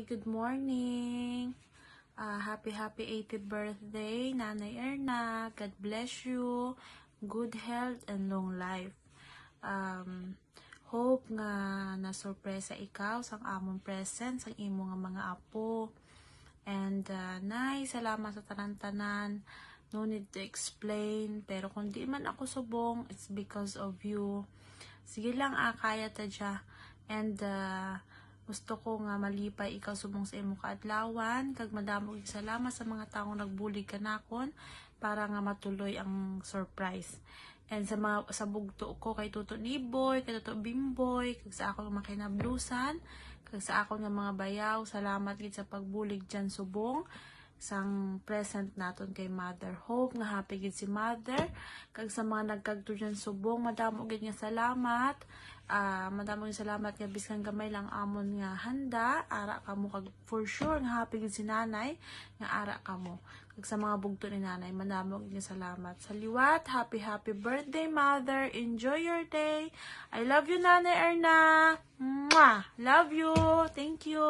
good morning. Happy 80th birthday, Nanay Erna. God bless you. Good health and long life. Hope nga na-surpresa ikaw sang among present, sang imo nga mga apo. And Nay, salamat sa tanan-tanan. No need to explain. Pero kung di man ako subong, it's because of you. Sige lang, kaya ta dya. And gusto ko nga malipay ikaw subong sa imong kaadlawan. Kag madamo salamat sa mga taong nagbulig kanakon para nga matuloy ang surprise. And sa bugto ko kay Tuto Niboy, kay Tuto Bimboy, kag sa ako nga makinablusan, kag sa ako nga mga bayaw, salamat gid sa pagbulig dyan subong sang present naton kay Mother Hope, nga happy gid si Mother. Kag sa mga nagkagto dyan subong, madamo gid nga salamat. Madamo gid salamat nga bisan gamay lang amon nga handa, ara kamo kag for sure nga happy gid si Nanay nga ara kamo. Kag sa mga bugto ni Nanay, madamo gid nga salamat. Sa liwat, happy birthday Mother. Enjoy your day. I love you, Nanay Erna. Mwah! Love you. Thank you.